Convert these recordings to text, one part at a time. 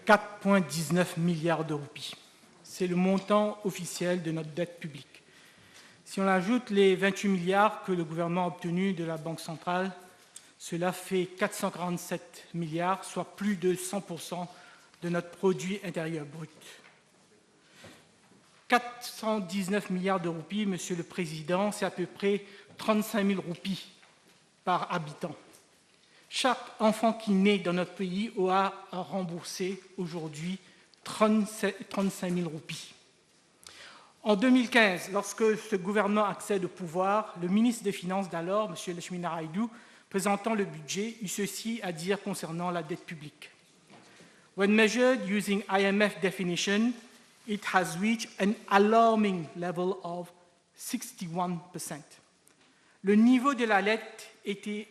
4,19 milliards de roupies. C'est le montant officiel de notre dette publique. Si on ajoute les 28 milliards que le gouvernement a obtenus de la Banque centrale, cela fait 447 milliards, soit plus de 100% de notre produit intérieur brut. 419 milliards de roupies, Monsieur le Président, c'est à peu près 35 000 roupies par habitant. Chaque enfant qui naît dans notre pays aura à rembourser aujourd'hui 35 000 roupies. En 2015, lorsque ce gouvernement accède au pouvoir, le ministre des Finances d'alors, M. Lakshmi Naraidou, présentant le budget, eut ceci à dire concernant la dette publique. When measured using IMF definition, it has reached an alarming level of 61%. Le niveau de la dette était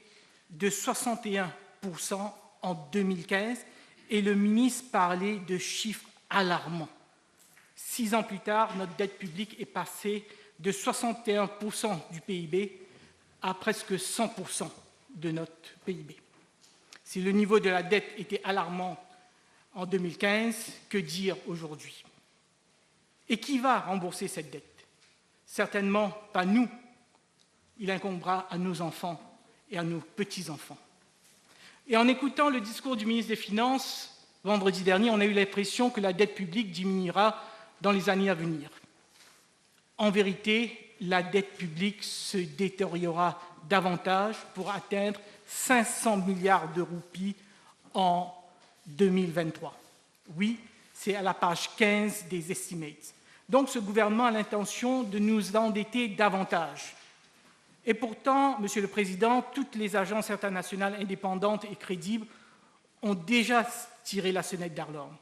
de 61% en 2015 et le ministre parlait de chiffres alarmants. 6 ans plus tard, notre dette publique est passée de 61% du PIB à presque 100% de notre PIB. Si le niveau de la dette était alarmant en 2015, que dire aujourd'hui? Et qui va rembourser cette dette? Certainement pas nous. Il incombera à nos enfants et à nos petits-enfants. Et en écoutant le discours du ministre des Finances vendredi dernier, on a eu l'impression que la dette publique diminuera dans les années à venir. En vérité, la dette publique se détériorera davantage pour atteindre 500 milliards de roupies en 2023. Oui, c'est à la page 15 des estimates. Donc, ce gouvernement a l'intention de nous endetter davantage. Et pourtant, Monsieur le Président, toutes les agences internationales indépendantes et crédibles ont déjà tiré la sonnette d'alarme.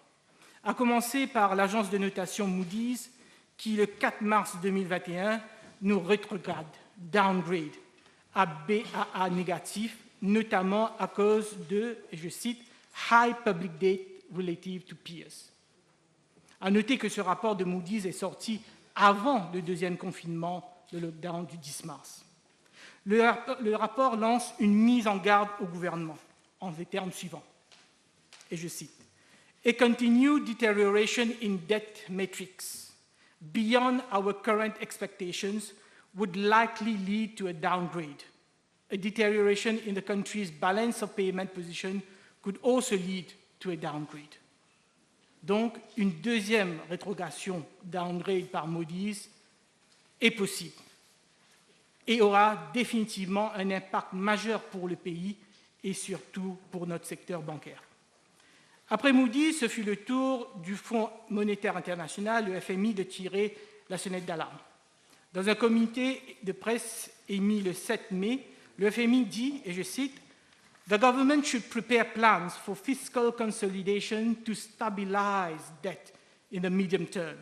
À commencer par l'agence de notation Moody's, qui, le 4 mars 2021, nous rétrograde, downgrade, à BAA négatif, notamment à cause de, et je cite, « high public debt relative to peers ». À noter que ce rapport de Moody's est sorti avant le deuxième confinement, le lockdown du 10 mars. Le rapport lance une mise en garde au gouvernement en les termes suivants, et je cite, « A continued deterioration in debt metrics beyond our current expectations would likely lead to a downgrade. A deterioration in the country's balance of payment position could also lead to a downgrade. » Donc, une deuxième rétrogradation, downgrade par Moody's, est possible et aura définitivement un impact majeur pour le pays et surtout pour notre secteur bancaire. Après Moody's, ce fut le tour du Fonds monétaire international, le FMI, de tirer la sonnette d'alarme. Dans un communiqué de presse émis le 7 mai, le FMI dit, et je cite, « The government should prepare plans for fiscal consolidation to stabilize debt in the medium term,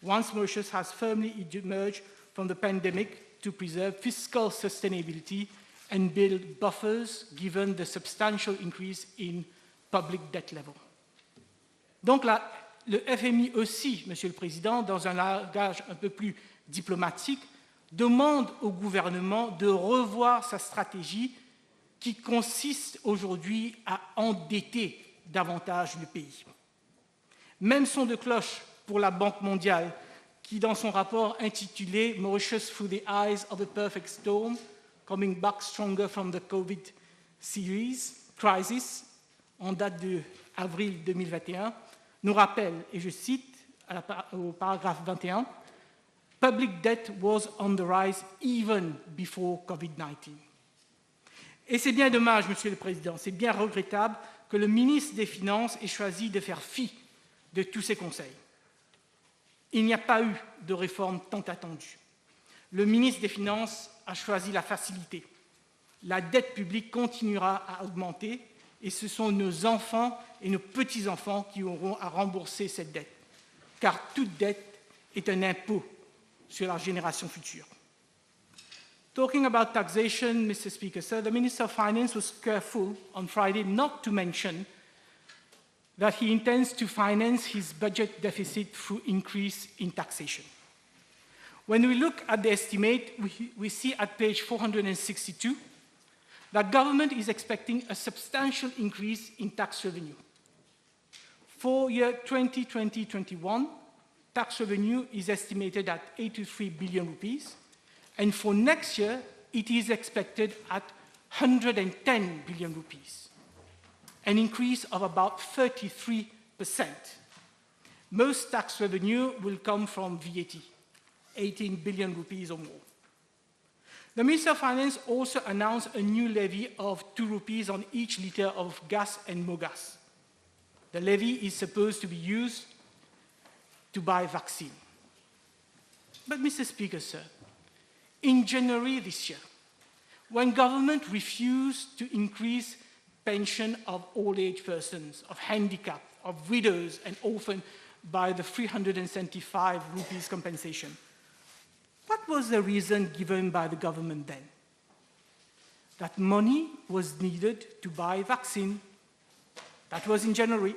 once Mauritius has firmly emerged from the pandemic to preserve fiscal sustainability and build buffers given the substantial increase in public debt level. » Donc là, le FMI aussi, Monsieur le Président, dans un langage un peu plus diplomatique, demande au gouvernement de revoir sa stratégie qui consiste aujourd'hui à endetter davantage le pays. Même son de cloche pour la Banque mondiale, qui, dans son rapport intitulé « Mauritius through the eyes of a perfect storm, coming back stronger from the COVID crisis », en date de avril 2021, nous rappelle, et je cite au paragraphe 21, « Public debt was on the rise even before COVID-19 ». Et c'est bien dommage, Monsieur le Président, c'est bien regrettable que le ministre des Finances ait choisi de faire fi de tous ces conseils. Il n'y a pas eu de réforme tant attendue. Le ministre des Finances a choisi la facilité. La dette publique continuera à augmenter et ce sont nos enfants et nos petits-enfants qui auront à rembourser cette dette, car toute dette est un impôt sur la génération future. Talking about taxation, Mr. Speaker, sir, the Minister of Finance was careful on Friday not to mention that he intends to finance his budget deficit through increase in taxation. When we look at the estimate, we see at page 462 that government is expecting a substantial increase in tax revenue. For year 2020-21, tax revenue is estimated at 83 billion rupees, and for next year, it is expected at 110 billion rupees, an increase of about 33%. Most tax revenue will come from VAT, 18 billion rupees or more. The Minister of Finance also announced a new levy of 2 rupees on each litre of gas and mogas. The levy is supposed to be used to buy vaccine. But, Mr. Speaker, sir, in January this year, when government refused to increase pension of old-age persons, of handicapped, of widows and orphans by the 375 rupees compensation, what was the reason given by the government then? That money was needed to buy vaccine. That was in January.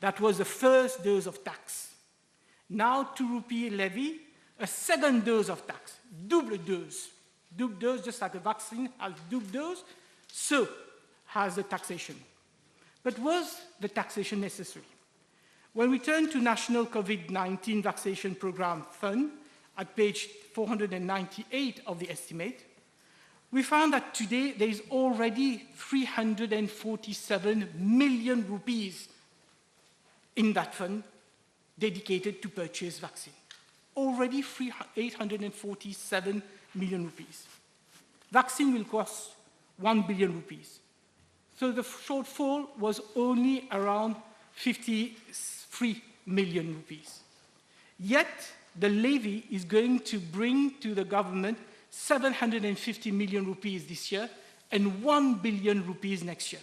That was the first dose of tax. Now, 2 rupee levy, a second dose of tax, double dose. Double dose, just like a vaccine has double dose, so has the taxation. But was the taxation necessary? When we turn to National COVID-19 Vaccination Program Fund, at page 498 of the estimate, we found that today there is already 347 million rupees in that fund dedicated to purchase vaccine. Already 847 million rupees. Vaccine will cost 1 billion rupees. So the shortfall was only around 53 million rupees. Yet the levy is going to bring to the government 750 million rupees this year and 1 billion rupees next year.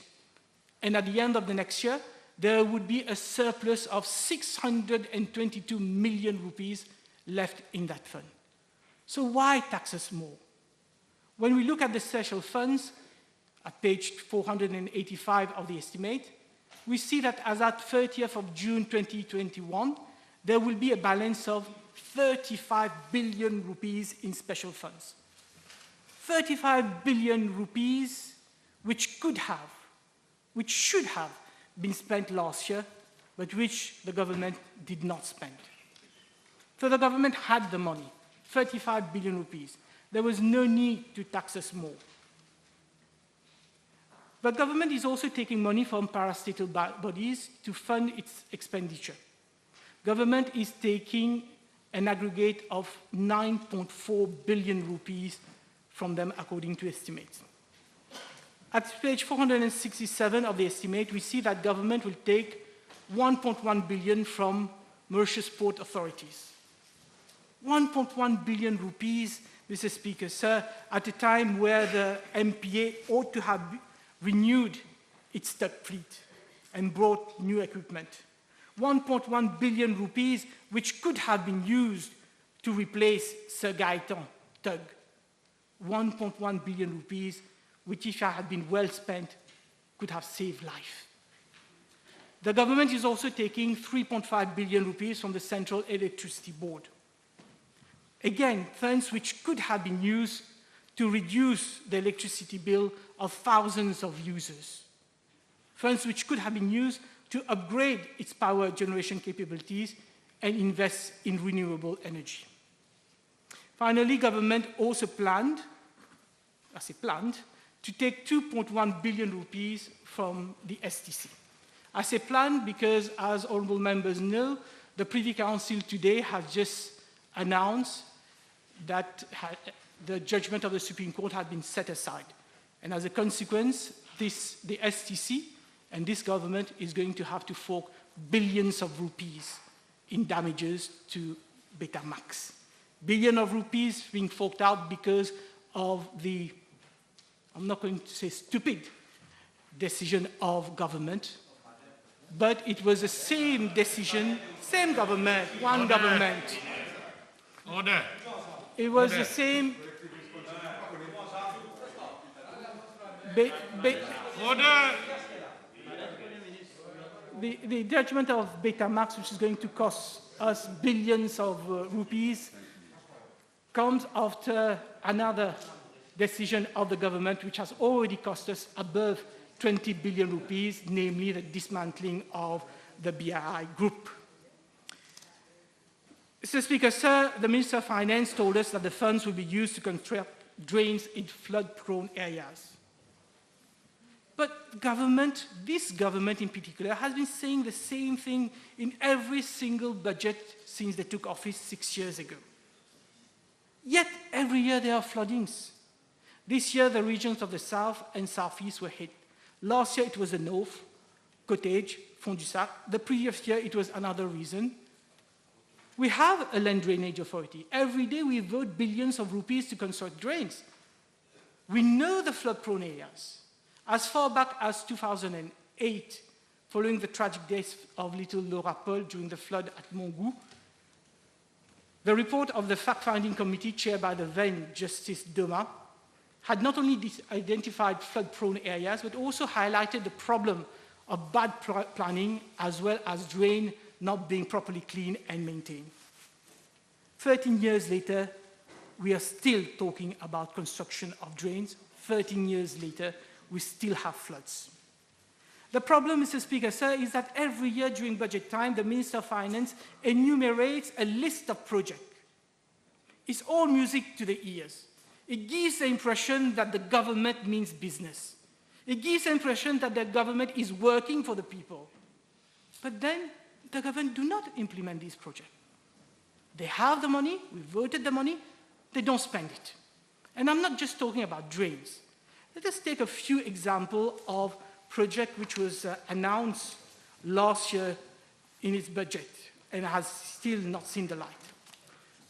And at the end of the next year, there would be a surplus of 622 million rupees left in that fund. So why tax us more? When we look at the special funds, at page 485 of the estimate, we see that as at 30th of June 2021, there will be a balance of 35 billion rupees in special funds. 35 billion rupees which could have, which should have been spent last year, but which the government did not spend. So the government had the money, 35 billion rupees. There was no need to tax us more. But government is also taking money from parastatal bodies to fund its expenditure. Government is taking an aggregate of 9.4 billion rupees from them, according to estimates. At page 467 of the estimate, we see that government will take 1.1 billion from Mauritius port authorities. 1.1 billion rupees, Mr. Speaker, sir, at a time where the MPA ought to have renewed its tug fleet and brought new equipment. 1.1 billion rupees, which could have been used to replace Sir Gaetan tug. 1.1 billion rupees, which if it had been well spent, could have saved life. The government is also taking 3.5 billion rupees from the Central Electricity Board. Again, funds which could have been used to reduce the electricity bill of thousands of users. Funds which could have been used to upgrade its power generation capabilities and invest in renewable energy. Finally, government also planned, to take 2.1 billion rupees from the STC. I say planned because, as honourable members know, the Privy Council today has just announced that the judgment of the Supreme Court had been set aside. And as a consequence, the STC and this government is going to have to fork billions of rupees in damages to Betamax. Billions of rupees being forked out because of the, I'm not going to say stupid, decision of government, but it was the same decision, same government, one Order. Government. Order. It was Order. The same. Order. The judgment of Betamax, which is going to cost us billions of rupees, comes after another decision of the government, which has already cost us above 20 billion rupees, namely the dismantling of the BRI group. Mr. Speaker, sir, the Minister of Finance told us that the funds will be used to construct drains in flood-prone areas. But government, this government in particular, has been saying the same thing in every single budget since they took office 6 years ago. Yet, every year there are floodings. This year, the regions of the south and southeast were hit. Last year, it was the north, Cottage, Fond du Sac. The previous year, it was another reason. We have a land drainage authority. Every day, we vote billions of rupees to construct drains. We know the flood-prone areas. As far back as 2008, following the tragic death of little Laura Paul during the flood at Mongout, the report of the fact-finding committee chaired by the then Justice Débats had not only identified flood-prone areas, but also highlighted the problem of bad planning as well as drain not being properly cleaned and maintained. 13 years later, we are still talking about construction of drains. 13 years later, we still have floods. The problem, Mr. Speaker, sir, is that every year during budget time, the Minister of Finance enumerates a list of projects. It's all music to the ears. It gives the impression that the government means business. It gives the impression that the government is working for the people. But then the government do not implement these projects. They have the money, we voted the money, they don't spend it. And I'm not just talking about drains. Let us take a few examples of projects which was announced last year in its budget and has still not seen the light.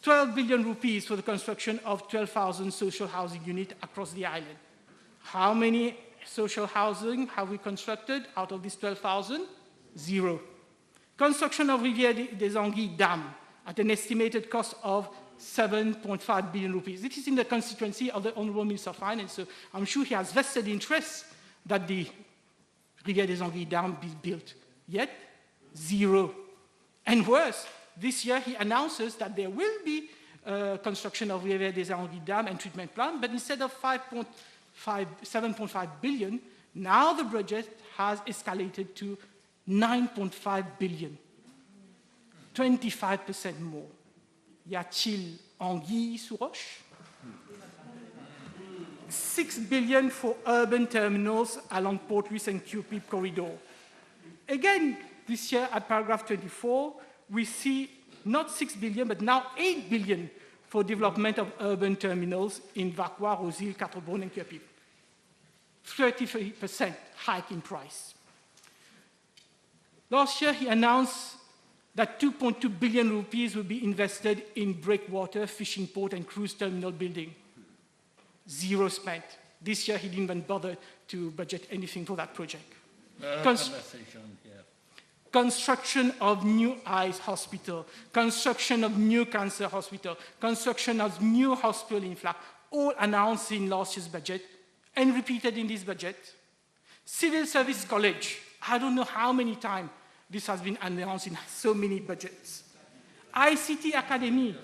12 billion rupees for the construction of 12,000 social housing units across the island. How many social housing have we constructed out of these 12,000? 0. Construction of Rivière des Anguilles Dam at an estimated cost of 7.5 billion rupees. This is in the constituency of the Honourable Minister of Finance, so I'm sure he has vested interest that the Rivière des Anguilles Dam be built. Yet, 0. And worse, this year he announces that there will be construction of Rivière des Anguilles Dam and treatment plant, but instead of 7.5 billion, now the budget has escalated to 9.5 billion. 25% more. Y a-t-il anguille sous roche? 6 billion for urban terminals along Port Louis and QP corridor. Again, this year at paragraph 24, we see not 6 billion, but now 8 billion for development of urban terminals in Vacqua, Rosil, Quatre-Bronnes, and QP. 33% hike in price. Last year, he announced that 2.2 billion rupees will be invested in breakwater, fishing port, and cruise terminal building. 0 spent. This year, he didn't even bother to budget anything for that project. Construction of new eyes hospital, construction of new cancer hospital, construction of new hospital in Flac, all announced in last year's budget and repeated in this budget. Civil Service College, I don't know how many times this has been announced in so many budgets. ICT Academy,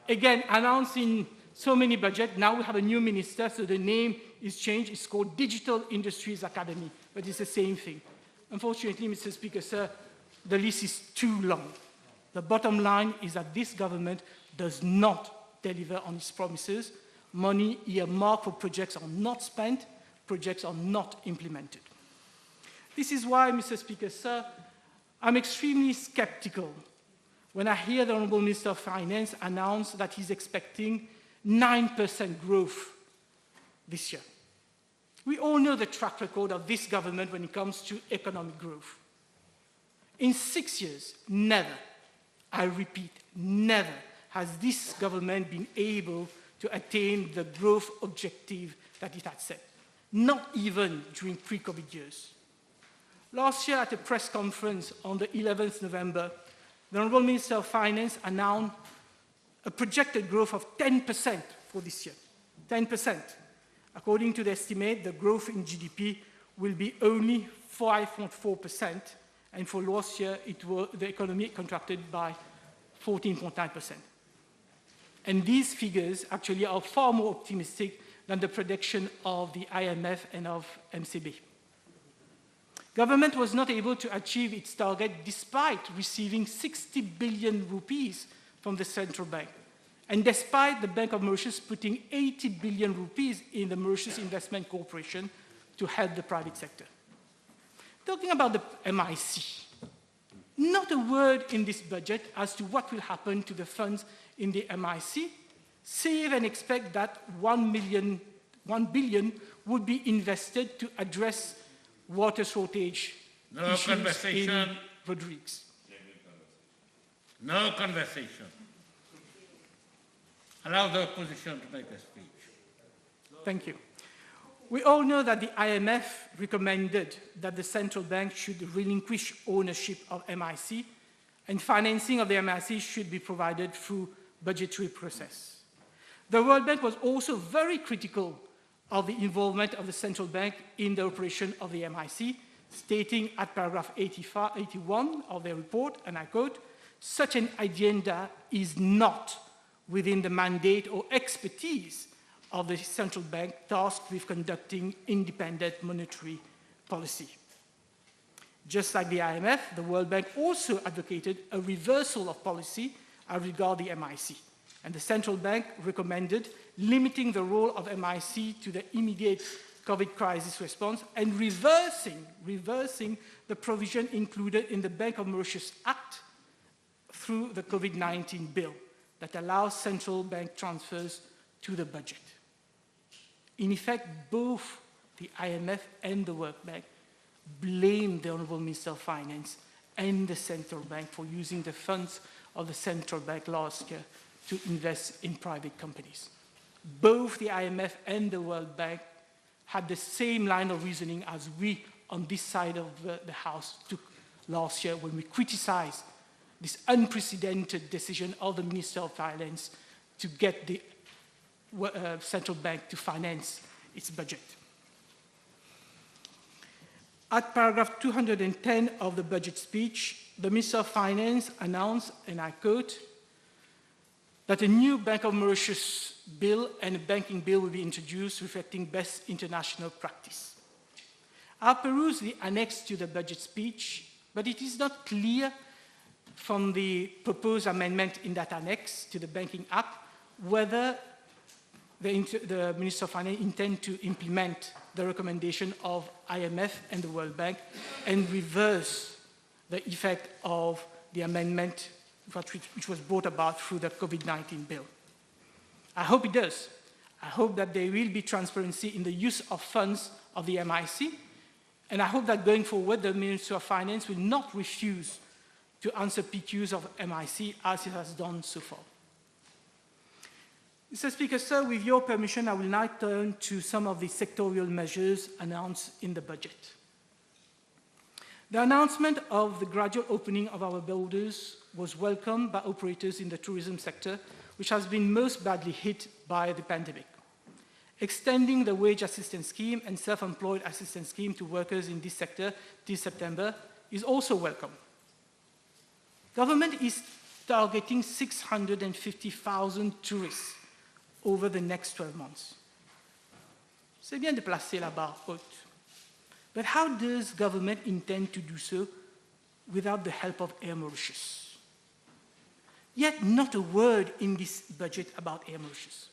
again, announced in so many budgets. Now we have a new minister, so the name is changed. It's called Digital Industries Academy, but it's the same thing. Unfortunately, Mr. Speaker, sir, the list is too long. The bottom line is that this government does not deliver on its promises. Money earmarked for projects are not spent, projects are not implemented. This is why, Mr. Speaker, sir, I'm extremely skeptical when I hear the Honourable Minister of Finance announce that he's expecting 9% growth this year. We all know the track record of this government when it comes to economic growth. In 6 years, never, I repeat, never has this government been able to attain the growth objective that it had set, not even during pre-COVID years. Last year at a press conference on the 11th November, the Honourable Minister of Finance announced a projected growth of 10% for this year, 10%. According to the estimate, the growth in GDP will be only 5.4%, and for last year, the economy contracted by 14.9%. And these figures actually are far more optimistic than the prediction of the IMF and of MCB. Government was not able to achieve its target despite receiving 60 billion rupees from the central bank, and despite the Bank of Mauritius putting 80 billion rupees in the Mauritius Investment Corporation to help the private sector. Talking about the MIC, not a word in this budget as to what will happen to the funds in the MIC, save and expect that 1 billion would be invested to address water shortage issues in Rodrigues. No conversation. Allow the opposition to make a speech. Thank you. We all know that the IMF recommended that the central bank should relinquish ownership of MIC, and financing of the MIC should be provided through budgetary process. The World Bank was also very critical of the involvement of the central bank in the operation of the MIC, stating at paragraph 81 of their report, and I quote, "Such an agenda is not within the mandate or expertise of the central bank tasked with conducting independent monetary policy." Just like the IMF, the World Bank also advocated a reversal of policy as regards the MIC, and the central bank recommended limiting the role of MIC to the immediate COVID crisis response and reversing the provision included in the Bank of Mauritius Act through the COVID-19 bill that allows central bank transfers to the budget. In effect, both the IMF and the World Bank blame the Honourable Minister of Finance and the central bank for using the funds of the central bank last year to invest in private companies. Both the IMF and the World Bank had the same line of reasoning as we on this side of the House took last year when we criticized this unprecedented decision of the Minister of Finance to get the central bank to finance its budget. At paragraph 210 of the budget speech, the Minister of Finance announced, and I quote, that a new Bank of Mauritius bill and a banking bill will be introduced reflecting best international practice. I perused the annex to the budget speech, but it is not clear from the proposed amendment in that annex to the Banking Act whether the Minister of Finance intends to implement the recommendation of IMF and the World Bank and reverse the effect of the amendment which was brought about through the COVID-19 bill. I hope it does. I hope that there will be transparency in the use of funds of the MIC, and I hope that going forward, the Minister of Finance will not refuse to answer PQs of MIC as it has done so far. Mr. Speaker, sir, with your permission, I will now turn to some of the sectorial measures announced in the budget. The announcement of the gradual opening of our borders was welcomed by operators in the tourism sector, which has been most badly hit by the pandemic. Extending the wage assistance scheme and self-employed assistance scheme to workers in this sector this September is also welcome. Government is targeting 650,000 tourists over the next 12 months. C'est bien de placer la barre haute. But how does government intend to do so without the help of Air Mauritius? Yet not a word in this budget about Air Mauritius.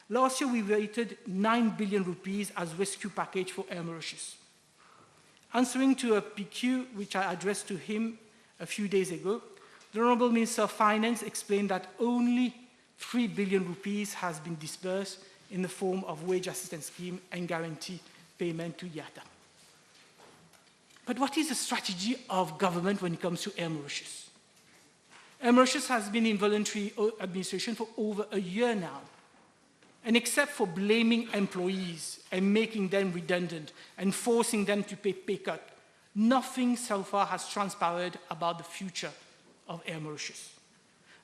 Last year we rated 9 billion rupees as rescue package for Air Mauritius. Answering to a PQ which I addressed to him a few days ago, the Honourable Minister of Finance explained that only 3 billion rupees has been disbursed in the form of wage assistance scheme and guarantee payment to IATA. But what is the strategy of government when it comes to Air Mauritius? Air Mauritius has been in voluntary administration for over a year now. And except for blaming employees and making them redundant and forcing them to pay cut, nothing so far has transpired about the future of Air Mauritius.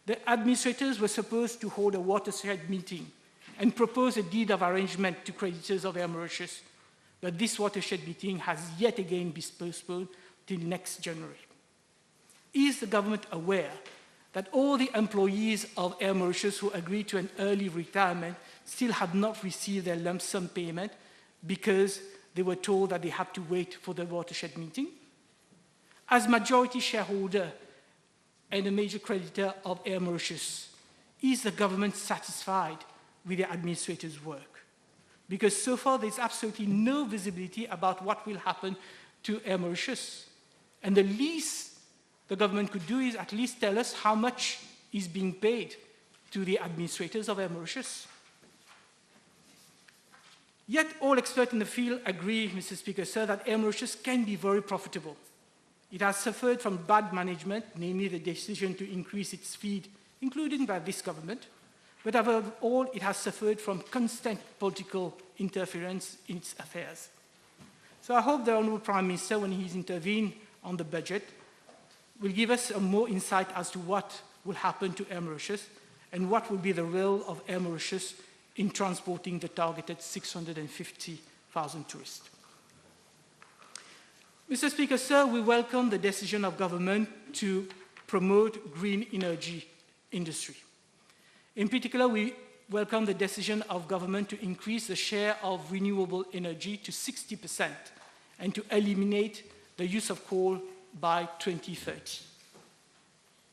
The administrators were supposed to hold a watershed meeting and propose a deed of arrangement to creditors of Air Mauritius, but this watershed meeting has yet again been postponed till next January. Is the government aware that all the employees of Air Mauritius who agreed to an early retirement still have not received their lump sum payment because they were told that they had to wait for the watershed meeting. As majority shareholder and a major creditor of Air Mauritius, is the government satisfied with the administrator's work? Because so far there's absolutely no visibility about what will happen to Air Mauritius. And the least the government could do is at least tell us how much is being paid to the administrators of Air Mauritius. Yet all experts in the field agree, Mr. Speaker, sir, that Air Mauritius can be very profitable. It has suffered from bad management, namely the decision to increase its feed, including by this government, but above all, it has suffered from constant political interference in its affairs. So I hope the Honourable Prime Minister, when he's intervened on the budget, will give us more insight as to what will happen to Air Mauritius and what will be the role of Air Mauritius in transporting the targeted 650,000 tourists. Mr. Speaker, sir, we welcome the decision of government to promote green energy industry. In particular, we welcome the decision of government to increase the share of renewable energy to 60% and to eliminate the use of coal by 2030.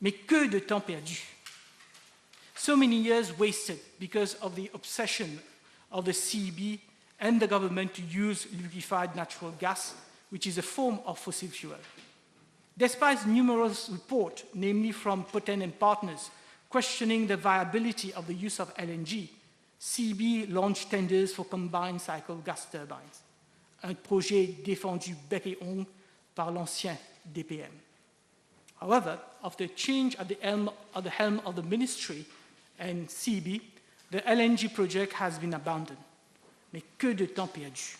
Mais que de temps perdu! So many years wasted because of the obsession of the CEB and the government to use liquefied natural gas, which is a form of fossil fuel. Despite numerous reports, namely from Poten and partners, questioning the viability of the use of LNG, CEB launched tenders for combined cycle gas turbines, un projet défendu bec et ongle par l'ancien DPM. However, after change at the helm of the ministry and CEB, the LNG project has been abandoned. Mais que de temps perdu!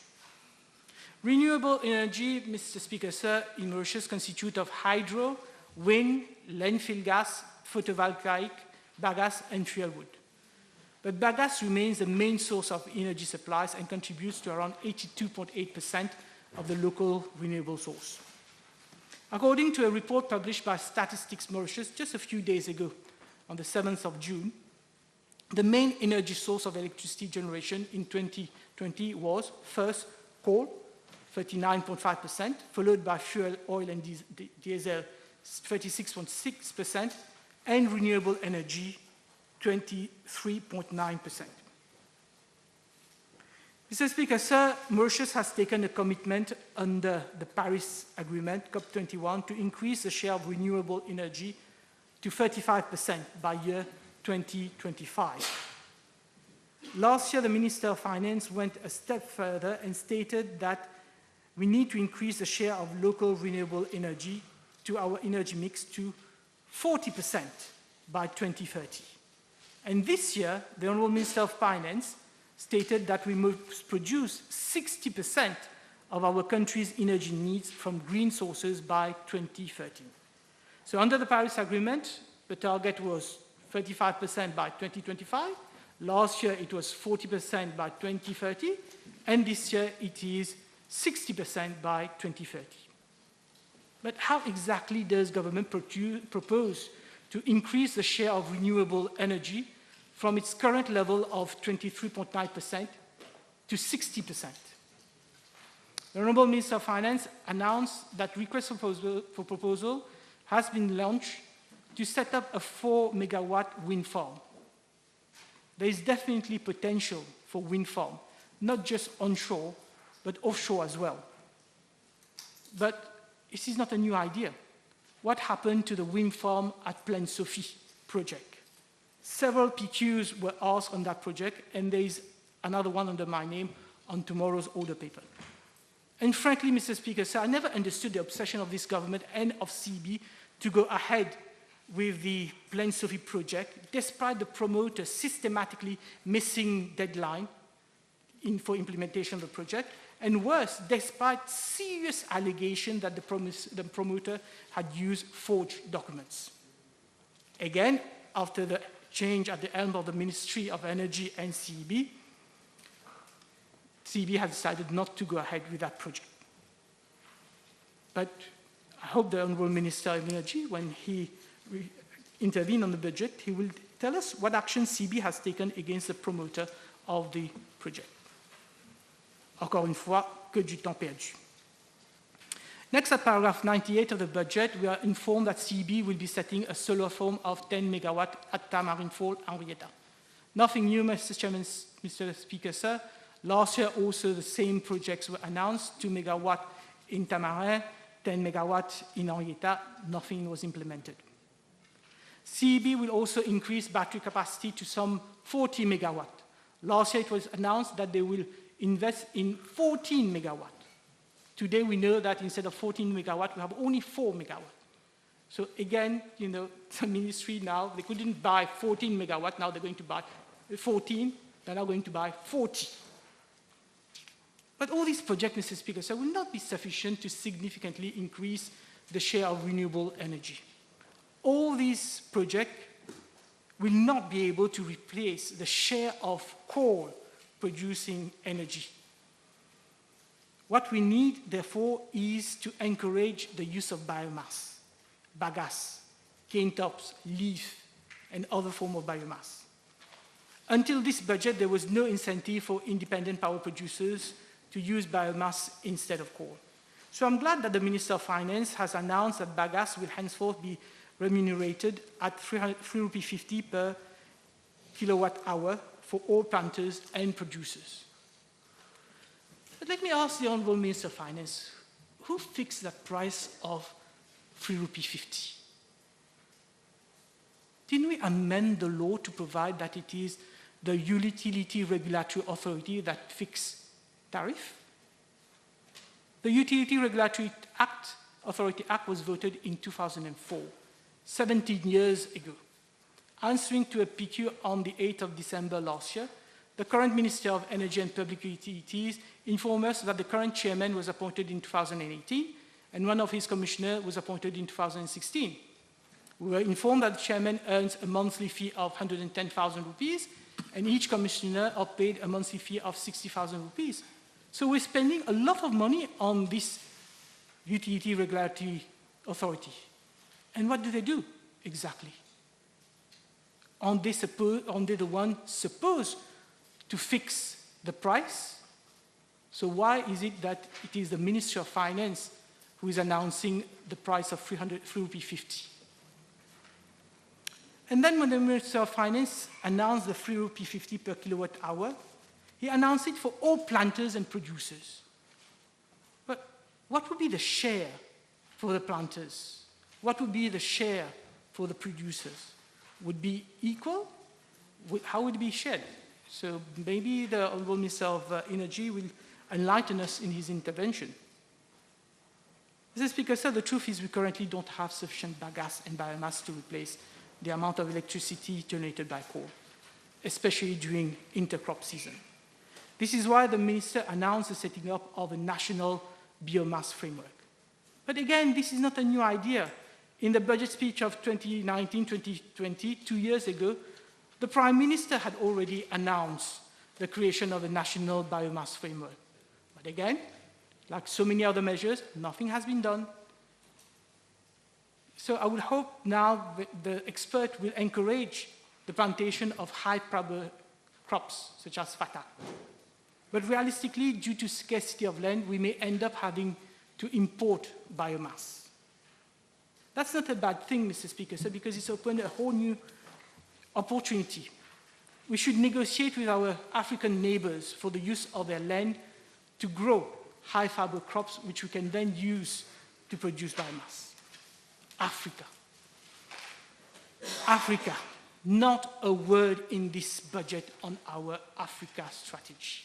Renewable energy, Mr. Speaker, sir, in Mauritius constitute of hydro, wind, landfill gas, photovoltaic, bagasse, and fuel wood. But bagasse remains the main source of energy supplies and contributes to around 82.8% of the local renewable source. According to a report published by Statistics Mauritius just a few days ago, on the 7th of June, the main energy source of electricity generation in 2020 was first coal, 39.5%, followed by fuel, oil, and diesel, 36.6%, and renewable energy, 23.9%. Mr. Speaker, sir, Mauritius has taken a commitment under the Paris Agreement, COP21, to increase the share of renewable energy to 35% by year 2025. Last year, the Minister of Finance went a step further and stated that we need to increase the share of local renewable energy to our energy mix to 40% by 2030. And this year, the Honourable Minister of Finance stated that we must produce 60% of our country's energy needs from green sources by 2030. So under the Paris Agreement, the target was 35% by 2025. Last year, it was 40% by 2030. And this year, it is 60% by 2030. But how exactly does government propose to increase the share of renewable energy from its current level of 23.9% to 60%? The Honourable Minister of Finance announced that request for proposal has been launched to set up a 4-megawatt wind farm. There is definitely potential for wind farm, not just onshore, but offshore as well. But this is not a new idea. What happened to the wind farm at Plaine Sophie project? Several PQs were asked on that project, and there is another one under my name on tomorrow's order paper. And frankly, Mr. Speaker, sir, I never understood the obsession of this government and of CB to go ahead with the Plaine Sophie project, despite the promoter systematically missing deadline for implementation of the project, and worse, despite serious allegations that the promoter had used forged documents. Again, after the change at the helm of the Ministry of Energy and CEB, CEB has decided not to go ahead with that project. But I hope the Honourable Minister of Energy, when he intervenes on the budget, he will tell us what action CEB has taken against the promoter of the project. encore une fois, que du temps perdu. Next, at paragraph 98 of the budget, we are informed that CEB will be setting a solar farm of 10 megawatt at Tamarin Fall, Henrietta. Nothing new, Mr. Chairman, Mr. Speaker, sir. Last year, also, the same projects were announced, 2 megawatt in Tamarin, 10 megawatt in Henrietta. Nothing was implemented. CEB will also increase battery capacity to some 40 megawatt. Last year, it was announced that they will invest in 14 megawatt. Today, we know that instead of 14 megawatt, we have only 4 megawatt. So again, you know, the ministry now, they couldn't buy 14 megawatt, now they're going to buy 14, they're now going to buy 40. But all these projects, Mr. Speaker, so will not be sufficient to significantly increase the share of renewable energy. All these projects will not be able to replace the share of coal producing energy. What we need, therefore, is to encourage the use of biomass, bagasse, cane tops, leaf, and other forms of biomass. Until this budget, there was no incentive for independent power producers to use biomass instead of coal. So I'm glad that the Minister of Finance has announced that bagasse will henceforth be remunerated at ₹3.50 per kilowatt hour for all planters and producers. But let me ask the Honourable Minister of Finance, who fixed that price of ₹3.50? Didn't we amend the law to provide that it is the Utility Regulatory Authority that fixes tariff? The Utility Regulatory Authority Act was voted in 2004, 17 years ago. Answering to a PQ on the 8th of December last year, the current Minister of Energy and Public Utilities informed us that the current chairman was appointed in 2018 and one of his commissioners was appointed in 2016. We were informed that the chairman earns a monthly fee of ₹110,000 and each commissioner are paid a monthly fee of ₹60,000. So we're spending a lot of money on this Utility Regulatory Authority. And what do they do exactly? Aren't they the one supposed to fix the price? So why is it that it is the Ministry of Finance who is announcing the price of ₹3.50? And then when the Minister of Finance announced the ₹3.50 per kilowatt hour, he announced it for all planters and producers. But what would be the share for the planters? What would be the share for the producers? Would it be equal? How would it be shared? So maybe the Honourable Minister of Energy will enlighten us in his intervention. Mr. Speaker, sir, the truth is we currently don't have sufficient bagasse and biomass to replace the amount of electricity generated by coal, especially during intercrop season. This is why the Minister announced the setting up of a national biomass framework. But again, this is not a new idea. In the budget speech of 2019-2020, 2 years ago, the Prime Minister had already announced the creation of a national biomass framework. But again, like so many other measures, nothing has been done. So I would hope now the expert will encourage the plantation of high-fiber crops, such as fata. But realistically, due to scarcity of land, we may end up having to import biomass. That's not a bad thing, Mr. Speaker, sir, because it's opened a whole new opportunity. We should negotiate with our African neighbors for the use of their land to grow high-fiber crops, which we can then use to produce biomass. Africa. Africa. Not a word in this budget on our Africa strategy.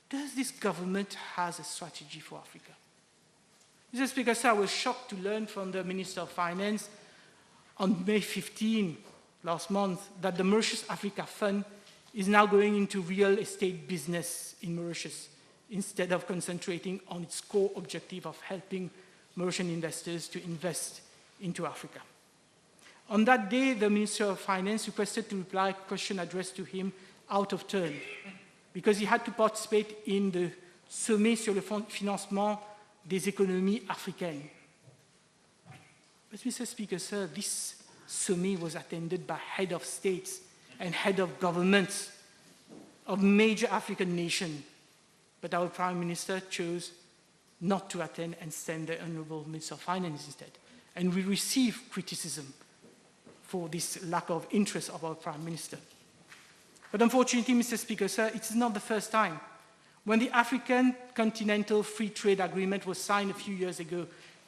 Does this government have a strategy for Africa? Mr. Speaker, sir, I was shocked to learn from the Minister of Finance on May 15 last month that the Mauritius Africa Fund is now going into real estate business in Mauritius instead of concentrating on its core objective of helping Mauritian investors to invest into Africa. On that day, the Minister of Finance requested to reply a question addressed to him out of turn because he had to participate in the Sommet sur le financement des économies africaines. But Mr. Speaker, sir, this summit was attended by head of states and head of governments of major African nations. But our Prime Minister chose not to attend and send the Honourable Minister of Finance instead. And we receive criticism for this lack of interest of our Prime Minister. But unfortunately, Mr. Speaker, sir, it's not the first time. When the African Continental Free Trade Agreement was signed a few years ago,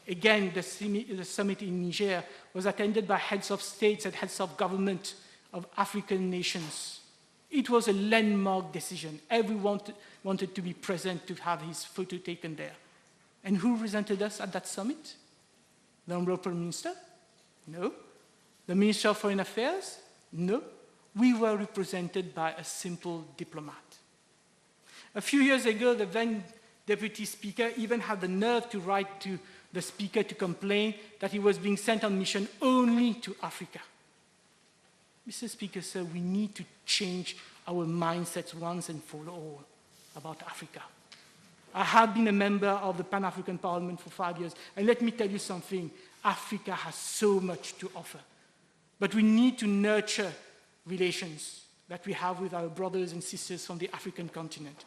again, the summit in Niger was attended by heads of states and heads of government of African nations. It was a landmark decision. Everyone wanted to be present to have his photo taken there. And who represented us at that summit? The Honourable Prime Minister? No. The Minister of Foreign Affairs? No. We were represented by a simple diplomat. A few years ago, the then Deputy Speaker even had the nerve to write to the Speaker to complain that he was being sent on mission only to Africa. Mr. Speaker, sir, we need to change our mindsets once and for all about Africa. I have been a member of the Pan-African Parliament for 5 years, and let me tell you something, Africa has so much to offer. But we need to nurture relations that we have with our brothers and sisters from the African continent.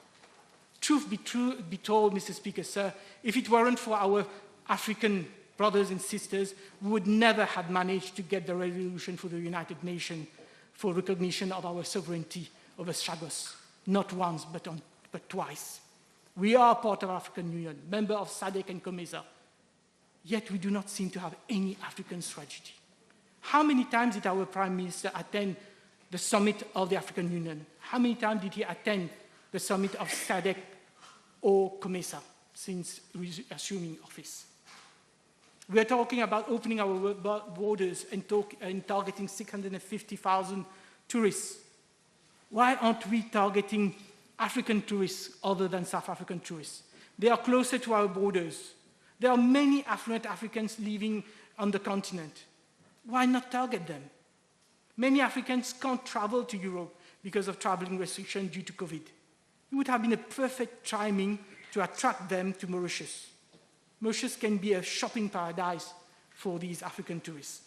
Truth be told, Mr. Speaker, sir, if it weren't for our African brothers and sisters, we would never have managed to get the resolution for the United Nations for recognition of our sovereignty over Chagos, not once, but twice. We are part of the African Union, member of SADC and COMESA, yet we do not seem to have any African strategy. How many times did our Prime Minister attend the summit of the African Union? How many times did he attend the summit of SADC or COMESA since assuming office? We are talking about opening our borders and targeting 650,000 tourists. Why aren't we targeting African tourists other than South African tourists? They are closer to our borders. There are many affluent Africans living on the continent. Why not target them? Many Africans can't travel to Europe because of traveling restrictions due to COVID. It would have been a perfect timing to attract them to Mauritius. Mauritius can be a shopping paradise for these African tourists.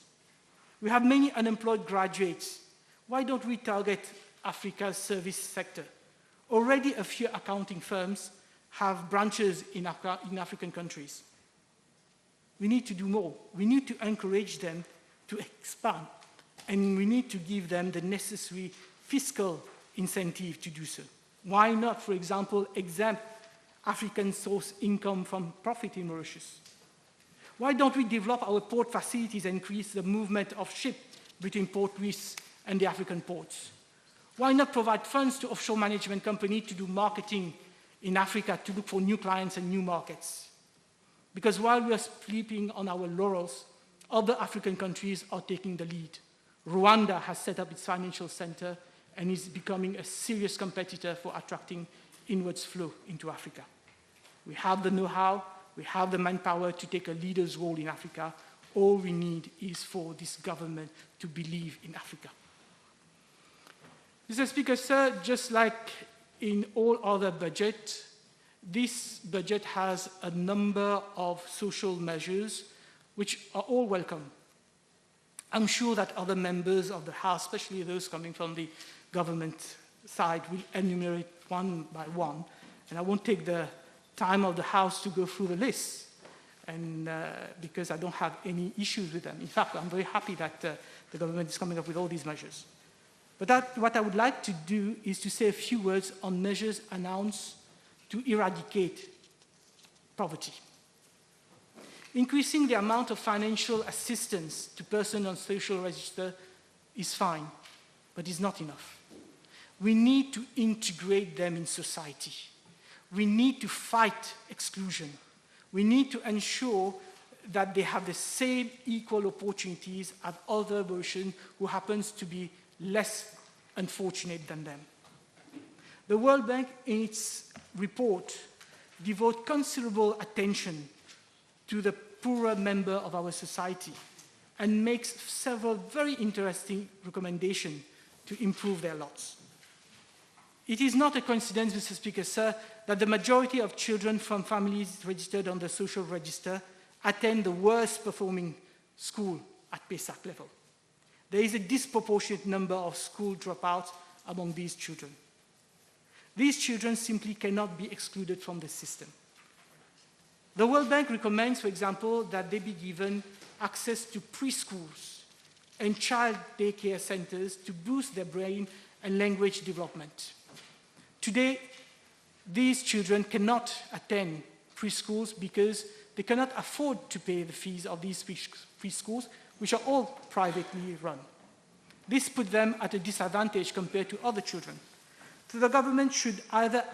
We have many unemployed graduates. Why don't we target Africa's service sector? Already a few accounting firms have branches in African countries. We need to do more. We need to encourage them to expand, and we need to give them the necessary fiscal incentive to do so. Why not, for example, exempt African source income from profit in Mauritius? Why don't we develop our port facilities and increase the movement of ships between Port Louis and the African ports? Why not provide funds to offshore management companies to do marketing in Africa to look for new clients and new markets? Because while we are sleeping on our laurels, other African countries are taking the lead. Rwanda has set up its financial center and is becoming a serious competitor for attracting inwards flow into Africa. We have the know-how, we have the manpower to take a leader's role in Africa. All we need is for this government to believe in Africa. Mr. Speaker, sir, just like in all other budgets, this budget has a number of social measures which are all welcome. I'm sure that other members of the House, especially those coming from the government side, will enumerate one by one, and I won't take the time of the House to go through the list, and because I don't have any issues with them. In fact, I'm very happy that the government is coming up with all these measures. But what I would like to do is to say a few words on measures announced to eradicate poverty. Increasing the amount of financial assistance to persons on social register is fine, but is not enough. We need to integrate them in society. We need to fight exclusion. We need to ensure that they have the same equal opportunities as other Mauritians who happens to be less unfortunate than them. The World Bank, in its report, devotes considerable attention to the poorer member of our society and makes several very interesting recommendations to improve their lots. It is not a coincidence, Mr. Speaker, sir, that the majority of children from families registered on the social register attend the worst performing school at PESAC level. There is a disproportionate number of school dropouts among these children. These children simply cannot be excluded from the system. The World Bank recommends, for example, that they be given access to preschools and child daycare centers to boost their brain and language development. Today, these children cannot attend preschools because they cannot afford to pay the fees of these preschools, which are all privately run. This puts them at a disadvantage compared to other children. So the government should either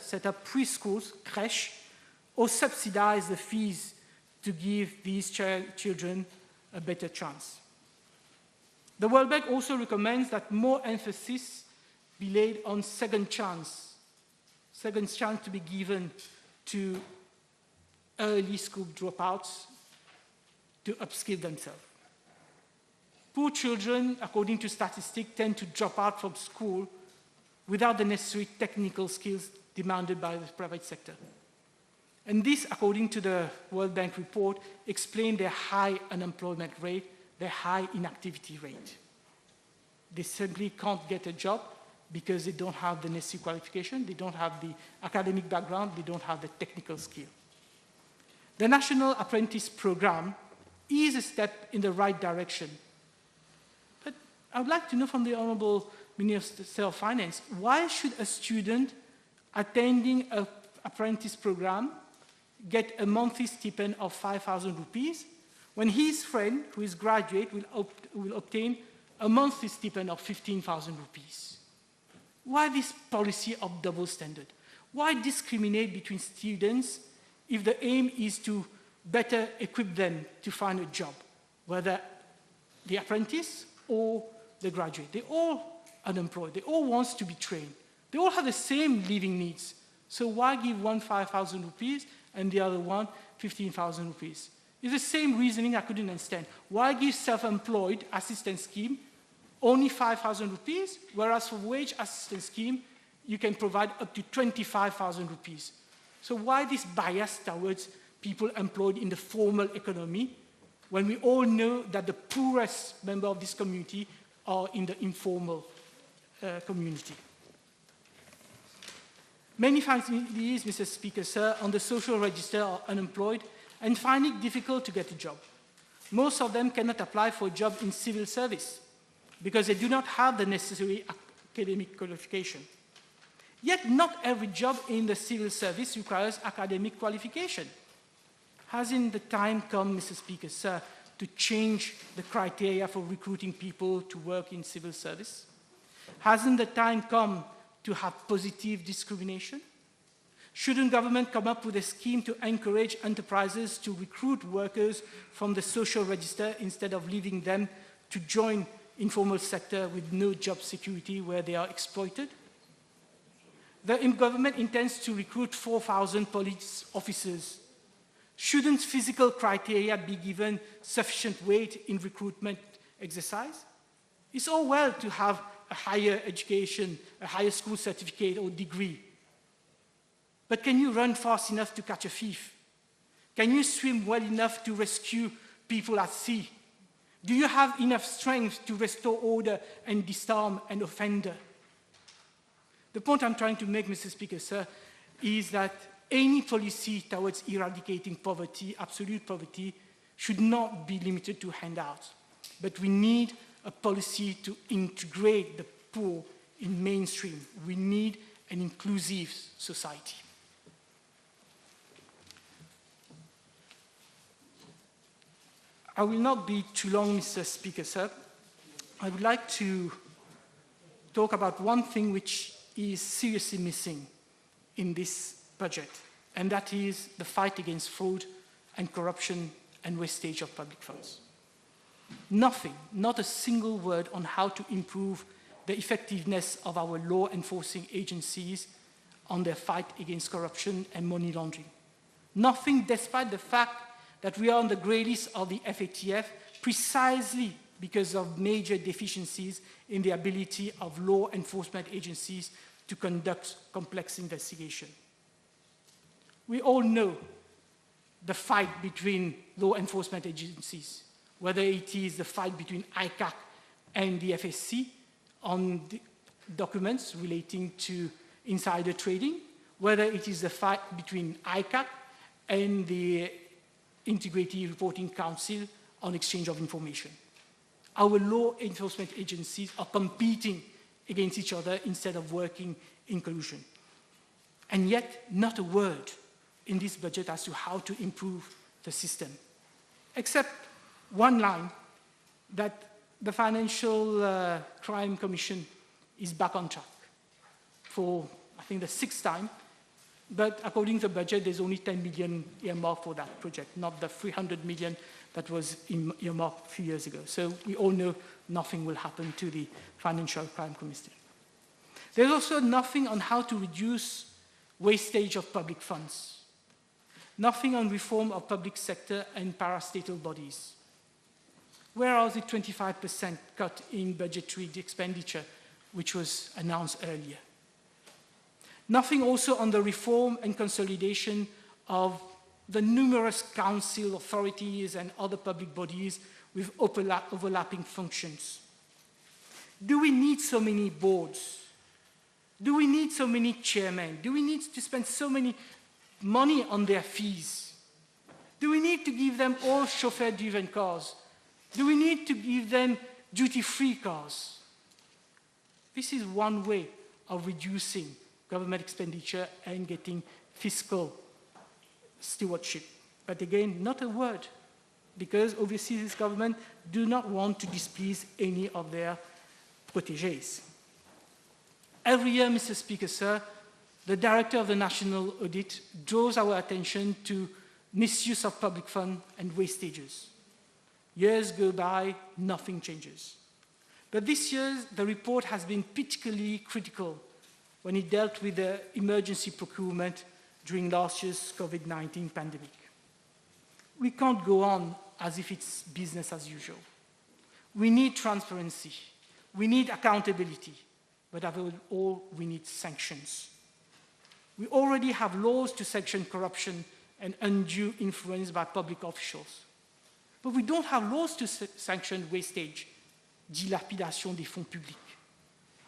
set up preschools, crèches, or subsidize the fees to give these children a better chance. The World Bank also recommends that more emphasis be laid on second chance to be given to early school dropouts to upskill themselves. Poor children, according to statistics, tend to drop out from school without the necessary technical skills demanded by the private sector. And this, according to the World Bank report, explains their high unemployment rate, their high inactivity rate. They simply can't get a job because they don't have the necessary qualification, they don't have the academic background, they don't have the technical skill. The National Apprentice Program is a step in the right direction. But I would like to know from the Honourable Minister of Finance, why should a student attending an apprentice program get a monthly stipend of 5,000 rupees when his friend, who is graduate, will obtain a monthly stipend of 15,000 rupees? Why this policy of double standard? Why discriminate between students if the aim is to better equip them to find a job, whether the apprentice or the graduate? They're all unemployed. They all want to be trained. They all have the same living needs. So why give one 5,000 rupees and the other one 15,000 rupees? It's the same reasoning I couldn't understand. Why give self-employed assistance scheme only 5,000 rupees, whereas for wage assistance scheme, you can provide up to 25,000 rupees? So why this bias towards people employed in the formal economy when we all know that the poorest members of this community are in the informal community? Many families, Mr. Speaker, sir, on the social register are unemployed and find it difficult to get a job. Most of them cannot apply for a job in civil service because they do not have the necessary academic qualification. Yet not every job in the civil service requires academic qualification. Hasn't the time come, Mr. Speaker, sir, to change the criteria for recruiting people to work in civil service? Hasn't the time come to have positive discrimination? Shouldn't government come up with a scheme to encourage enterprises to recruit workers from the social register instead of leaving them to join informal sector with no job security where they are exploited? The government intends to recruit 4,000 police officers. Shouldn't physical criteria be given sufficient weight in recruitment exercise? It's all well to have a higher education, a higher school certificate or degree. But can you run fast enough to catch a thief? Can you swim well enough to rescue people at sea? Do you have enough strength to restore order and disarm an offender? The point I'm trying to make, Mr. Speaker, sir, is that any policy towards eradicating poverty, absolute poverty, should not be limited to handouts. But we need a policy to integrate the poor in mainstream. We need an inclusive society. I will not be too long, Mr. Speaker, sir. I would like to talk about one thing which is seriously missing in this budget, and that is the fight against fraud and corruption and wastage of public funds. Nothing, not a single word on how to improve the effectiveness of our law enforcing agencies on their fight against corruption and money laundering. Nothing, despite the fact that we are on the grey list of the FATF precisely because of major deficiencies in the ability of law enforcement agencies to conduct complex investigation. We all know the fight between law enforcement agencies, whether it is the fight between ICAC and the FSC on the documents relating to insider trading, whether it is the fight between ICAC and the Integrated Reporting Council on exchange of information. Our law enforcement agencies are competing against each other instead of working in collusion. And yet, not a word in this budget as to how to improve the system, except one line that the Financial Crime Commission is back on track for, I think, the 6th time. But according to the budget, there's only 10 million earmarked for that project, not the 300 million that was earmarked a few years ago. So we all know nothing will happen to the Financial Crime Commission. There's also nothing on how to reduce wastage of public funds. Nothing on reform of public sector and parastatal bodies. Where are the 25% cut in budgetary expenditure, which was announced earlier? Nothing also on the reform and consolidation of the numerous council authorities and other public bodies with overlapping functions. Do we need so many boards? Do we need so many chairmen? Do we need to spend so many money on their fees? Do we need to give them all chauffeur-driven cars? Do we need to give them duty-free cars? This is one way of reducing government expenditure and getting fiscal stewardship. But again, not a word, because obviously this government do not want to displease any of their protégés. Every year, Mr. Speaker, sir, the Director of the National Audit draws our attention to misuse of public funds and wastages. Years go by, nothing changes. But this year, the report has been particularly critical when it dealt with the emergency procurement during last year's COVID-19 pandemic. We can't go on as if it's business as usual. We need transparency. We need accountability. But above all, we need sanctions. We already have laws to sanction corruption and undue influence by public officials. But we don't have laws to sanction wastage, dilapidation des fonds publics.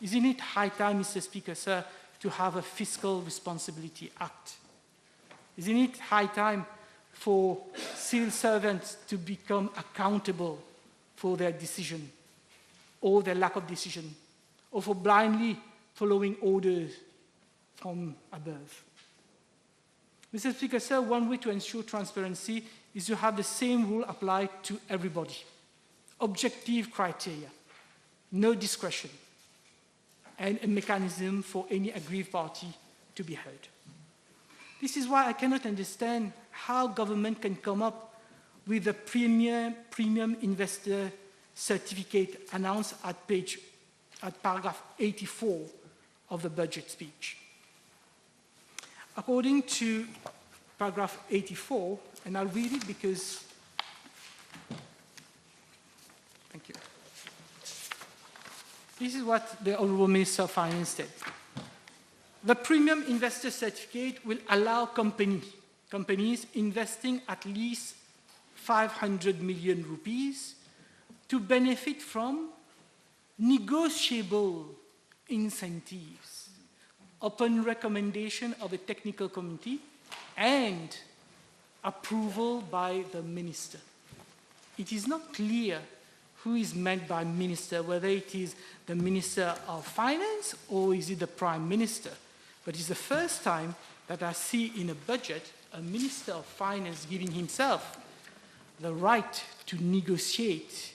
Isn't it high time, Mr. Speaker, sir, to have a Fiscal Responsibility Act? Isn't it high time for civil servants to become accountable for their decision or their lack of decision, or for blindly following orders from above? Mr. Speaker, sir, one way to ensure transparency is to have the same rule applied to everybody. Objective criteria, no discretion, and a mechanism for any aggrieved party to be heard. This is why I cannot understand how government can come up with a premium investor certificate announced at paragraph 84 of the budget speech. According to paragraph 84, and I'll read it because, thank you. This is what the Honourable Minister of Finance said. The premium investor certificate will allow companies investing at least 500 million rupees to benefit from negotiable incentives upon recommendation of a technical committee and approval by the minister. It is not clear who is meant by minister, whether it is the Minister of Finance or is it the Prime Minister. But it's the first time that I see in a budget a Minister of Finance giving himself the right to negotiate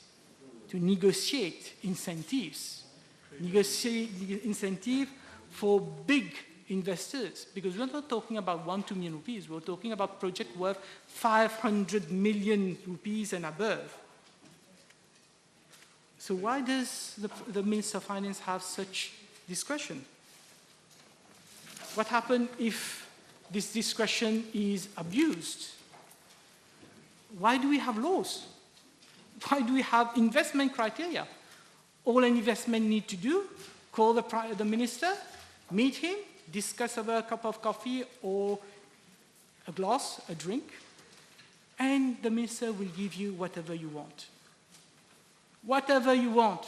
incentives. Negotiate incentive for big investors, because we're not talking about 1-2 million rupees, we're talking about project worth 500 million rupees and above. So why does the Minister of Finance have such discretion? What happens if this discretion is abused? Why do we have laws? Why do we have investment criteria? All an investment need to do, call the minister, meet him, discuss over a cup of coffee or a glass, a drink, and the minister will give you whatever you want. Whatever you want.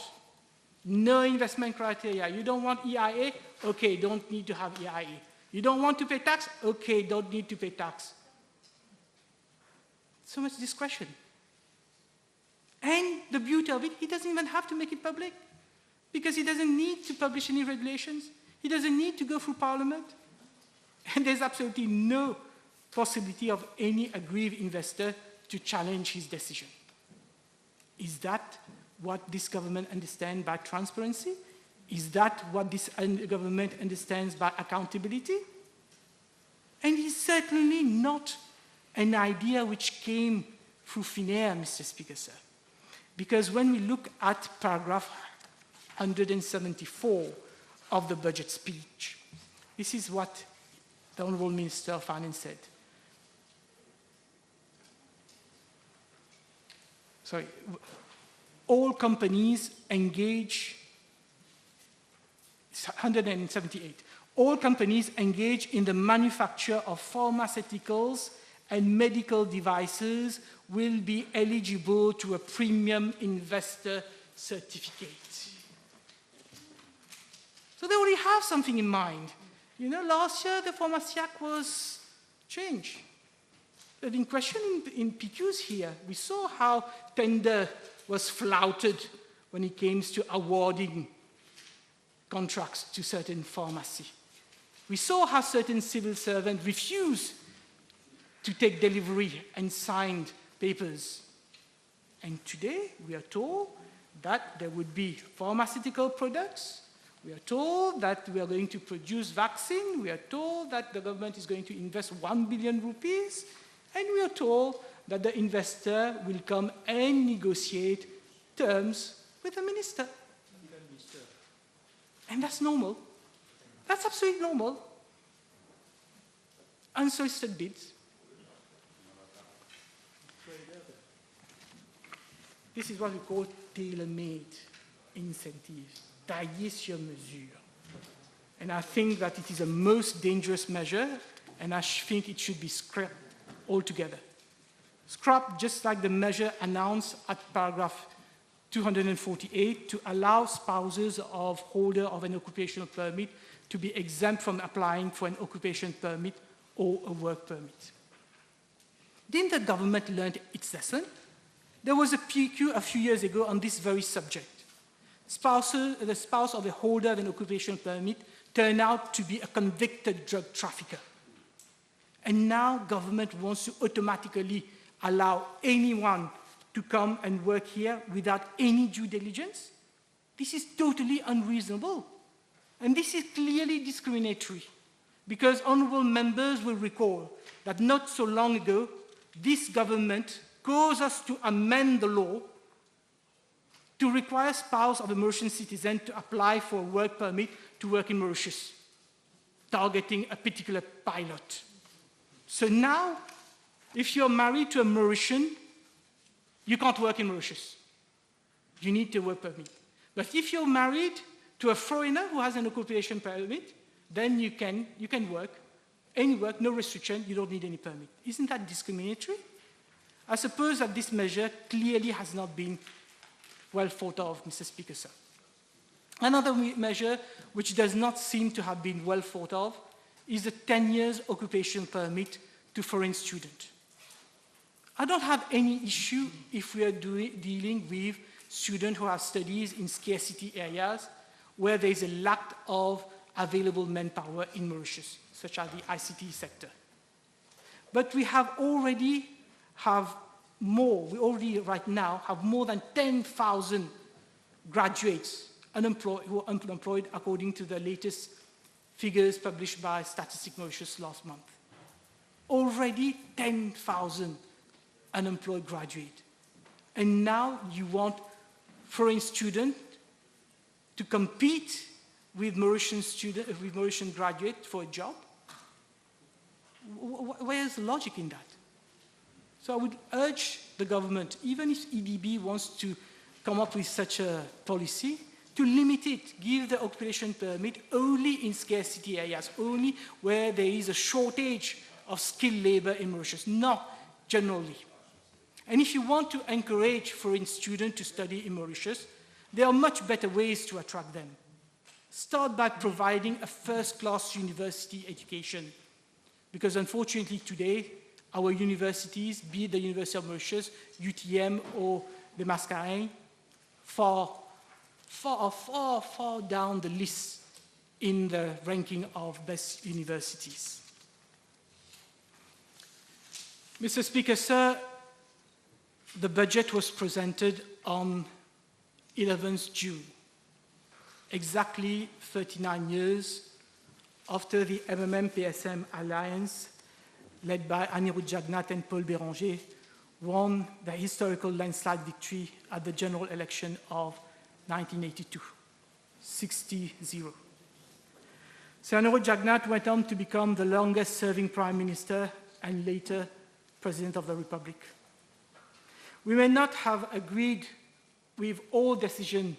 No investment criteria. You don't want EIA? Okay, don't need to have EIA. You don't want to pay tax? Okay, don't need to pay tax. So much discretion. And the beauty of it, he doesn't even have to make it public because he doesn't need to publish any regulations. He doesn't need to go through Parliament. And there's absolutely no possibility of any aggrieved investor to challenge his decision. Is that what this government understands by transparency? Is that what this government understands by accountability? And it's certainly not an idea which came through thin air, Mr. Speaker, sir. Because when we look at paragraph 174 of the budget speech, this is what the Honourable Minister of Finance said. Sorry. All companies engage, 178, all companies engage in the manufacture of pharmaceuticals and medical devices will be eligible to a premium investor certificate. So they already have something in mind. You know, last year the Pharmacy Act was changed. But in question in PQs here, we saw how tender was flouted when it came to awarding contracts to certain pharmacy. We saw how certain civil servants refused to take delivery and signed papers. And today we are told that there would be pharmaceutical products. We are told that we are going to produce vaccine. We are told that the government is going to invest 1 billion rupees. And we are told that the investor will come and negotiate terms with the minister. And that's normal. That's absolutely normal. Unsolicited bids. This is what we call tailor-made incentives, taillé sur mesure. And I think that it is a most dangerous measure, and I think it should be scrapped altogether. Scrapped just like the measure announced at paragraph 248 to allow spouses of holder of an occupational permit to be exempt from applying for an occupation permit or a work permit. Didn't the government learn its lesson? There was a PQ a few years ago on this very subject. The spouse of a holder of an occupational permit turned out to be a convicted drug trafficker. And now government wants to automatically allow anyone to come and work here without any due diligence? This is totally unreasonable. And this is clearly discriminatory, because honourable members will recall that not so long ago, this government caused us to amend the law to require spouse of a Mauritian citizen to apply for a work permit to work in Mauritius, targeting a particular pilot. So now, if you're married to a Mauritian, you can't work in Mauritius. You need a work permit. But if you're married to a foreigner who has an occupation permit, then you can work, any work, no restriction, you don't need any permit. Isn't that discriminatory? I suppose that this measure clearly has not been well thought of, Mr. Speaker, sir. Another measure which does not seem to have been well thought of is the 10 years occupation permit to foreign students. I don't have any issue if we are dealing with students who have studies in scarcity areas where there is a lack of available manpower in Mauritius, such as the ICT sector. But we already right now have more than 10,000 graduates who are unemployed according to the latest figures published by Statistics Mauritius last month. Already 10,000 unemployed graduates. And now you want foreign students to compete with Mauritian graduates for a job? Where is the logic in that? So I would urge the government, even if EDB wants to come up with such a policy, to limit it, give the occupation permit only in scarcity areas, only where there is a shortage of skilled labor in Mauritius, not generally. And if you want to encourage foreign students to study in Mauritius, There are much better ways to attract them. Start by providing a first-class university education, because unfortunately today, our universities, be it the University of Mauritius, UTM, or the Mascareignes, far down the list in the ranking of best universities. Mr. Speaker, sir, the budget was presented on 11th June, exactly 39 years after the MMM-PSM alliance, led by Anirudh Jagannath and Paul Béranger, won the historical landslide victory at the general election of 1982, 60-0. Sir Anirudh Jagannath went on to become the longest-serving Prime Minister and later President of the Republic. We may not have agreed with all decisions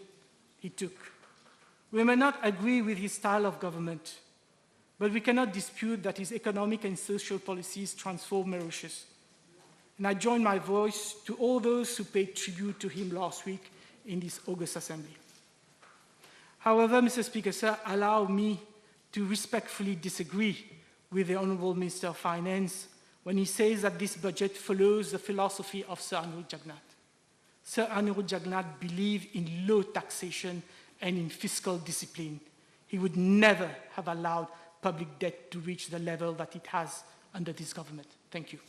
he took. We may not agree with his style of government, but we cannot dispute that his economic and social policies transformed Mauritius. And I join my voice to all those who paid tribute to him last week in this August Assembly. However, Mr. Speaker, sir, allow me to respectfully disagree with the Honourable Minister of Finance when he says that this budget follows the philosophy of Sir Anirudh Jagannath. Sir Anirudh Jagannath believed in low taxation and in fiscal discipline. He would never have allowed public debt to reach the level that it has under this government. Thank you.